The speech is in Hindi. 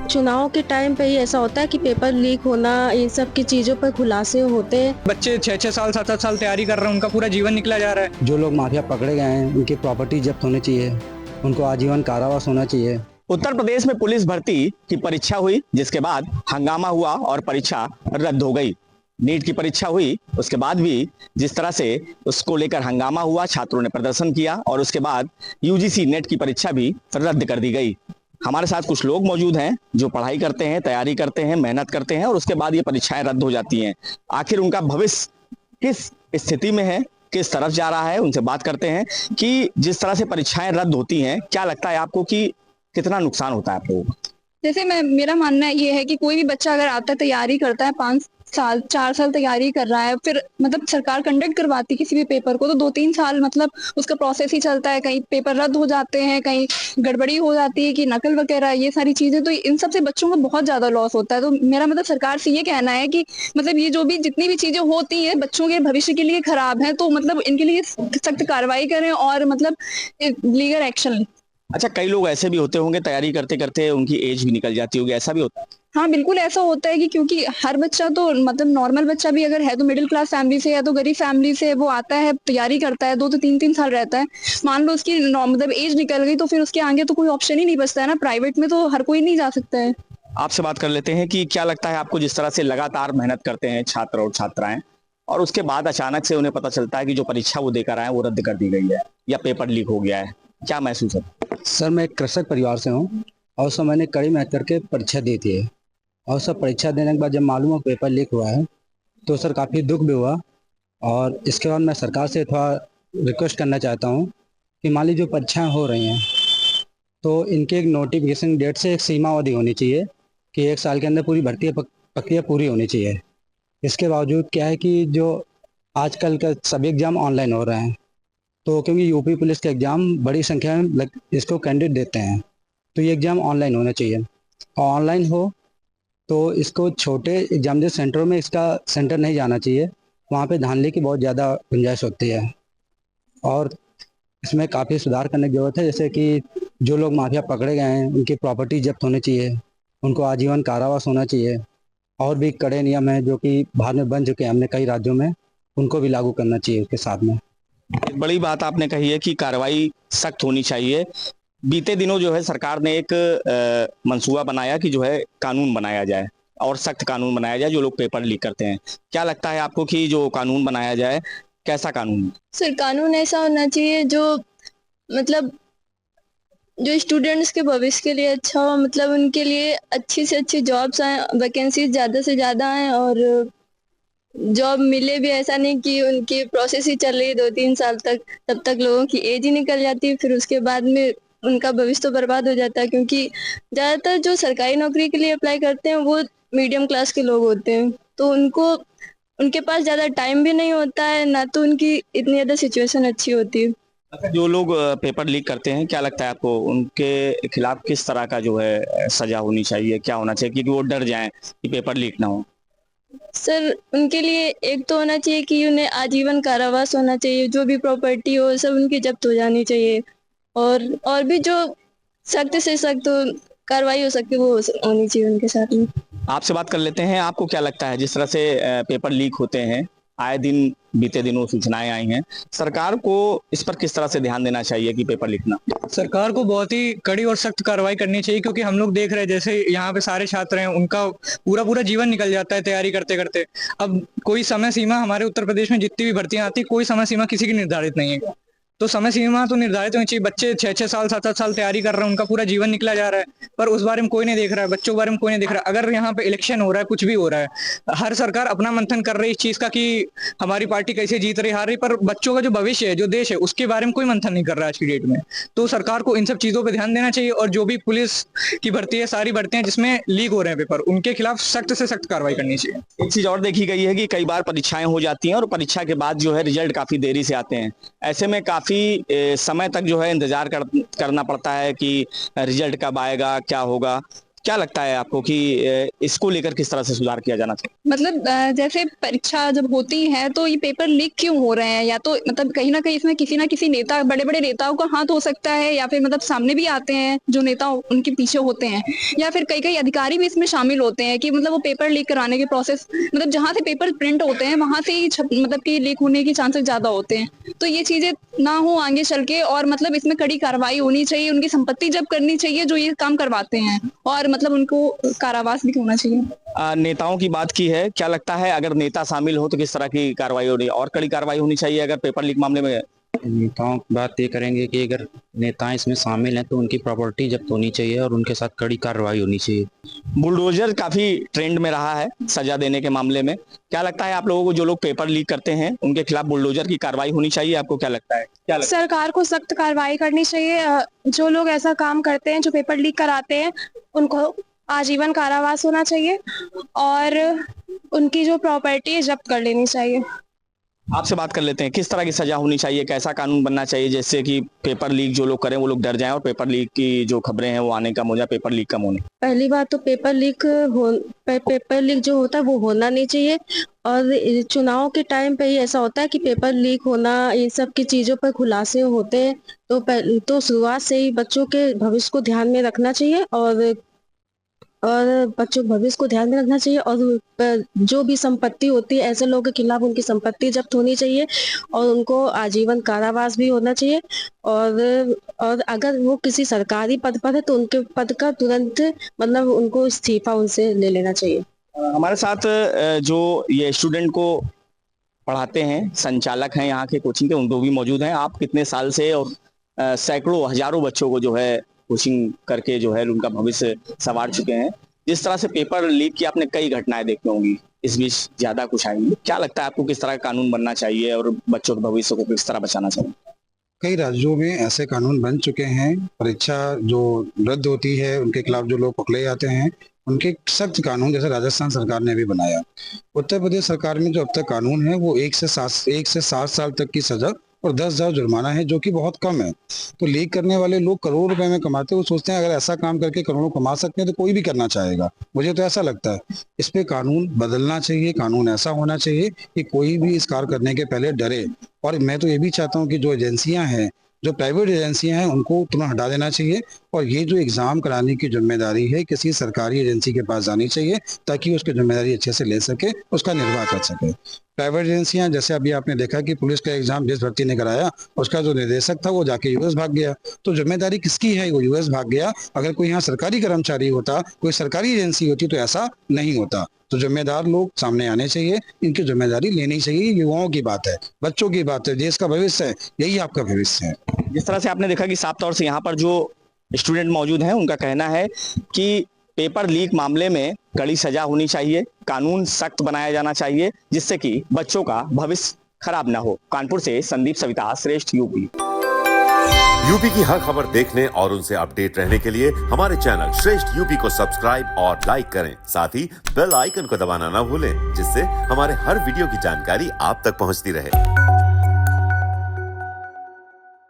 चुनाव के टाइम पे ही ऐसा होता है कि पेपर लीक होना, इन सब की चीज़ों पर खुलासे होते हैं। बच्चे 6-6 साल 7-7 साल तैयारी कर रहे हैं, उनका पूरा जीवन निकला जा रहा है। जो लोग माफिया पकड़े गए हैं उनकी प्रॉपर्टी जब्त होनी चाहिए, उनको आजीवन कारावास होना चाहिए। उत्तर प्रदेश में पुलिस भर्ती की परीक्षा हुई, जिसके बाद हंगामा हुआ और परीक्षा रद्द हो गई। नीट की परीक्षा हुई, उसके बाद भी जिस तरह से उसको लेकर हंगामा हुआ, छात्रों ने प्रदर्शन किया और उसके बाद यूजीसी नेट की परीक्षा भी रद्द कर दी गई। हमारे साथ कुछ लोग मौजूद हैं जो पढ़ाई करते हैं, तैयारी करते हैं, मेहनत करते हैं और उसके बाद ये परीक्षाएं रद्द हो जाती हैं। आखिर उनका भविष्य किस स्थिति में है, किस तरफ जा रहा है, उनसे बात करते हैं कि जिस तरह से परीक्षाएं रद्द होती हैं, क्या लगता है आपको कि कितना नुकसान होता है आप लोगों को? जैसे मेरा मानना ये है कि कोई भी बच्चा अगर आता तैयारी करता है 5 साल 4 साल तैयारी कर रहा है, फिर मतलब सरकार कंडक्ट करवाती किसी भी पेपर को तो 2-3 साल मतलब उसका प्रोसेस ही चलता है। कहीं पेपर रद्द हो जाते हैं, कहीं गड़बड़ी हो जाती है कि नकल वगैरह ये सारी चीजें, तो इन सब से बच्चों को बहुत ज्यादा लॉस होता है। तो मेरा मतलब सरकार से ये कहना है कि मतलब ये जो भी जितनी भी चीजें होती है बच्चों के भविष्य के लिए खराब है, तो मतलब इनके लिए सख्त कार्रवाई करें और मतलब लीगल एक्शन लें। अच्छा, कई लोग ऐसे भी होते होंगे तैयारी करते करते उनकी एज भी निकल जाती होगी, ऐसा भी होता है? हाँ बिल्कुल ऐसा होता है कि क्योंकि हर बच्चा तो मतलब नॉर्मल बच्चा भी अगर है तो मिडिल क्लास फैमिली से या तो गरीब फैमिली से वो आता है, तैयारी करता है, 2 से 3 साल रहता है। मान लो उसकी मतलब एज निकल गई तो फिर उसके आगे तो कोई ऑप्शन ही नहीं बचता है ना, प्राइवेट में तो हर कोई नहीं जा सकता है। आपसे बात कर लेते हैं कि क्या लगता है आपको, जिस तरह से लगातार मेहनत करते हैं छात्र और छात्राएं और उसके बाद अचानक से उन्हें पता चलता है कि जो परीक्षा वो देकर आए वो रद्द कर दी गई है या पेपर लीक हो गया है, क्या महसूस है? सर, मैं एक कृषक परिवार से हूँ और सर मैंने कड़ी मेहनत करके परीक्षा दी थी और सर परीक्षा देने के बाद जब मालूम हो पेपर लीक हुआ है तो सर काफ़ी दुख भी हुआ। और इसके बाद मैं सरकार से थोड़ा रिक्वेस्ट करना चाहता हूँ कि मान लीजिए जो परीक्षाएँ हो रही हैं तो इनके एक नोटिफिकेशन डेट से एक सीमा अवधि होनी चाहिए कि 1 साल के अंदर पूरी भर्ती प्रक्रिया पूरी होनी चाहिए। इसके बावजूद क्या है कि जो आजकल का सभी एग्ज़ाम ऑनलाइन हो रहे हैं, तो क्योंकि यूपी पुलिस के एग्ज़ाम बड़ी संख्या में इसको कैंडिडेट देते हैं, तो ये एग्ज़ाम ऑनलाइन होना चाहिए और ऑनलाइन हो तो इसको छोटे एग्जाम जो सेंटरों में इसका सेंटर नहीं जाना चाहिए, वहाँ पे धांधली की बहुत ज़्यादा गुंजाइश होती है और इसमें काफ़ी सुधार करने की ज़रूरत है। जैसे कि जो लोग माफिया पकड़े गए हैं उनकी प्रॉपर्टी जब्त होनी चाहिए, उनको आजीवन कारावास होना चाहिए और भी कड़े नियम हैं जो कि भारत में बन चुके हैं हमने कई राज्यों में, उनको भी लागू करना चाहिए उसके साथ में। एक बड़ी बात आपने कही है कि कार्रवाई सख्त होनी चाहिए। बीते दिनों जो है सरकार ने एक मंसूबा बनाया कि जो है कानून बनाया जाए और सख्त कानून बनाया जाए जो लोग पेपर लीक करते हैं। क्या लगता है आपको कि जो कानून बनाया जाए, कैसा कानून? सर कानून ऐसा होना चाहिए जो मतलब जो स्टूडेंट्स के भविष्य के लिए अच्छा हो, मतलब उनके लिए अच्छी से अच्छी जॉब्स आए, वैकेंसीज ज़्यादा से ज़्यादा आए और जॉब मिले भी। ऐसा नहीं कि उनकी प्रोसेस ही चल रही है 2-3 साल तक, तब तक लोगों की एज ही निकल जाती है, फिर उसके बाद में उनका भविष्य तो बर्बाद हो जाता है। क्योंकि ज़्यादातर जो सरकारी नौकरी के लिए अप्लाई करते हैं वो मीडियम क्लास के लोग होते हैं, तो उनके पास ज़्यादा टाइम भी नहीं होता है, ना तो उनकी इतनी ज़्यादा सिचुएशन अच्छी होती है। अच्छा, जो लोग पेपर लीक करते हैं, क्या लगता है आपको उनके खिलाफ किस तरह का जो है सजा होनी चाहिए, क्या होना चाहिए कि वो डर जाएं कि पेपर लीक ना हो? सर उनके लिए एक तो होना चाहिए कि उन्हें आजीवन कारावास होना चाहिए, जो भी प्रॉपर्टी हो सब उनकी जब्त हो जानी चाहिए और भी जो सख्त से सख्त कार्रवाई हो सकती है वो होनी चाहिए उनके साथ में। आपसे बात कर लेते हैं, आपको क्या लगता है जिस तरह से पेपर लीक होते हैं आए दिन, बीते दिनों सूचनाएं आई हैं, सरकार को इस पर किस तरह से ध्यान देना चाहिए कि पेपर लीक ना? सरकार को बहुत ही कड़ी और सख्त कार्रवाई करनी चाहिए, क्योंकि हम लोग देख रहे हैं जैसे यहाँ पे सारे छात्र हैं, उनका पूरा पूरा जीवन निकल जाता है तैयारी करते करते। अब कोई समय सीमा, हमारे उत्तर प्रदेश में जितनी भी भर्तियां आती है कोई समय सीमा किसी की निर्धारित नहीं है, तो समय सीमा तो निर्धारित होनी चाहिए। बच्चे 6-6 साल 7-7 साल तैयारी कर रहे हैं, उनका पूरा जीवन निकला जा रहा है, पर उस बारे में कोई नहीं देख रहा है, बच्चों के बारे में कोई नहीं देख रहा है। अगर यहाँ पे इलेक्शन हो रहा है, कुछ भी हो रहा है, हर सरकार अपना मंथन कर रही है इस चीज का कि हमारी पार्टी कैसे जीत रही हार रही, पर बच्चों का जो भविष्य है, जो देश है, उसके बारे में कोई मंथन नहीं कर रहा है आज की डेट में। तो सरकार को इन सब चीजों पर ध्यान देना चाहिए और जो भी पुलिस की भर्ती है, सारी भर्तियां जिसमें लीक हो रहे हैं पेपर, उनके खिलाफ सख्त से सख्त कार्रवाई करनी चाहिए। एक चीज और देखी गई है कि कई बार परीक्षाएं हो जाती हैं और परीक्षा के बाद जो है रिजल्ट काफी देरी से आते हैं, ऐसे में काफी समय तक जो है इंतजार करना पड़ता है कि रिजल्ट कब आएगा, क्या होगा। क्या लगता है आपको कि इसको लेकर किस तरह से सुधार किया जाना चाहिए? मतलब जैसे परीक्षा जब होती है तो ये पेपर लीक क्यों हो रहे हैं, या तो मतलब कहीं ना कहीं इसमें किसी ना किसी नेता, बड़े बड़े नेताओं का हाथ हो सकता है, या फिर मतलब सामने भी आते हैं जो नेता उनके पीछे होते हैं, या फिर कई कई अधिकारी भी इसमें शामिल होते हैं कि मतलब वो पेपर लीक कराने के प्रोसेस, मतलब जहां से पेपर प्रिंट होते हैं वहां से ही मतलब कि लीक होने के चांसेस ज्यादा होते हैं। तो ये चीजें ना हो आगे चल के, और मतलब इसमें कड़ी कार्रवाई होनी चाहिए, उनकी संपत्ति जब्त करनी चाहिए जो ये काम करवाते हैं, और मतलब उनको कारावास भी होना चाहिए। नेताओं की बात की है, क्या लगता है अगर नेता शामिल हो तो किस तरह की कार्रवाई होनी और कड़ी कार्रवाई होनी चाहिए अगर पेपर लीक मामले में? नेताओं की बात ये करेंगे कि अगर नेता इसमें शामिल हैं तो उनकी प्रॉपर्टी जब्त होनी चाहिए और उनके साथ कड़ी कार्रवाई होनी चाहिए। बुलडोजर काफी ट्रेंड में रहा है सजा देने के मामले में, क्या लगता है आप लोगों को जो लोग पेपर लीक करते हैं उनके खिलाफ बुलडोजर की कार्रवाई होनी चाहिए? आपको क्या लगता है? सरकार को सख्त कार्रवाई करनी चाहिए। जो लोग ऐसा काम करते हैं, जो पेपर लीक कराते हैं, उनको आजीवन कारावास होना चाहिए और उनकी जो प्रॉपर्टी है जब्त कर लेनी चाहिए। आपसे बात कर लेते हैं, किस तरह की सजा होनी चाहिए, कैसा कानून बनना चाहिए जिससे कि पेपर लीक जो लोग करें वो लोग डर जाएं और पेपर लीक की जो खबरें हैं वो आने कम हो जाए, पेपर लीक कम होने? पहली बात तो पेपर लीक जो होता है वो होना नहीं चाहिए। और चुनाव के टाइम पे ही ऐसा होता है कि पेपर लीक होना, इन सब की चीजों पर खुलासे होते हैं। तो शुरुआत से ही बच्चों के भविष्य को ध्यान में रखना चाहिए और बच्चों के भविष्य को ध्यान में रखना चाहिए। और जो भी संपत्ति होती है ऐसे लोगों के खिलाफ उनकी संपत्ति जब्त होनी चाहिए और उनको आजीवन कारावास भी होना चाहिए। और अगर वो किसी सरकारी पद पर है तो उनके पद का तुरंत मतलब उनको इस्तीफा उनसे ले लेना चाहिए। हमारे साथ जो ये स्टूडेंट को पढ़ाते हैं, संचालक हैं यहाँ के कोचिंग के, उनको भी मौजूद हैं। आप कितने साल से और सैकड़ों हजारों बच्चों को जो है कोचिंग करके जो है उनका भविष्य संवार चुके हैं? जिस तरह से पेपर लीक की आपने कई घटनाएं देखी होंगी, इस बीच ज्यादा कुछ आएंगी, क्या लगता है आपको किस तरह का कानून बनना चाहिए और बच्चों के भविष्य को किस तरह बचाना चाहिए? कई राज्यों में ऐसे कानून बन चुके हैं। परीक्षा जो रद्द होती है उनके खिलाफ जो लोग पकड़े जाते हैं उनके सख्त कानून, जैसे राजस्थान सरकार ने भी बनाया। उत्तर प्रदेश सरकार में जो अब तक कानून है वो 1 से 7 साल तक की सजा और 10,000 जुर्माना है, जो कि बहुत कम है। तो लीक करने वाले लोग करोड़ों रुपए में कमाते हैं, वो सोचते हैं अगर ऐसा काम करके करोड़ों कमा सकते हैं तो कोई भी करना चाहेगा। मुझे तो ऐसा लगता है इस पे कानून बदलना चाहिए। कानून ऐसा होना चाहिए कि कोई भी इस कार्य करने के पहले डरे। और मैं तो ये भी चाहता हूँ कि जो एजेंसियां हैं, जो प्राइवेट एजेंसियां हैं, उनको तुरंत हटा देना चाहिए और ये जो एग्जाम कराने की जिम्मेदारी है किसी सरकारी एजेंसी के पास जानी चाहिए ताकि उसकी जिम्मेदारी अच्छे से ले सके, उसका निर्वाह कर सके। प्राइवेट एजेंसियां, जैसे अभी आपने देखा कि पुलिस का एग्जाम जिस भर्ती ने कराया उसका जो निदेशक था वो जाके यूएस भाग गया, तो जिम्मेदारी किसकी है? वो यूएस भाग गया। अगर कोई यहाँ सरकारी कर्मचारी होता, कोई सरकारी एजेंसी होती तो ऐसा नहीं होता। तो जिम्मेदार लोग सामने आने चाहिए, इनकी जिम्मेदारी लेनी चाहिए। युवाओं की बात है, बच्चों की बात है, देश का भविष्य है, यही आपका भविष्य है। जिस तरह से आपने देखा कि साफ तौर से यहाँ पर जो स्टूडेंट मौजूद हैं उनका कहना है कि पेपर लीक मामले में कड़ी सजा होनी चाहिए, कानून सख्त बनाया जाना चाहिए जिससे कि बच्चों का भविष्य खराब ना हो। कानपुर से संदीप सविता, श्रेष्ठ यूपी। यूपी की हर खबर देखने और उनसे अपडेट रहने के लिए हमारे चैनल श्रेष्ठ यूपी को सब्सक्राइब और लाइक करें। साथ ही बेल आइकन को दबाना ना भूलें, जिससे हमारे हर वीडियो की जानकारी आप तक पहुंचती रहे।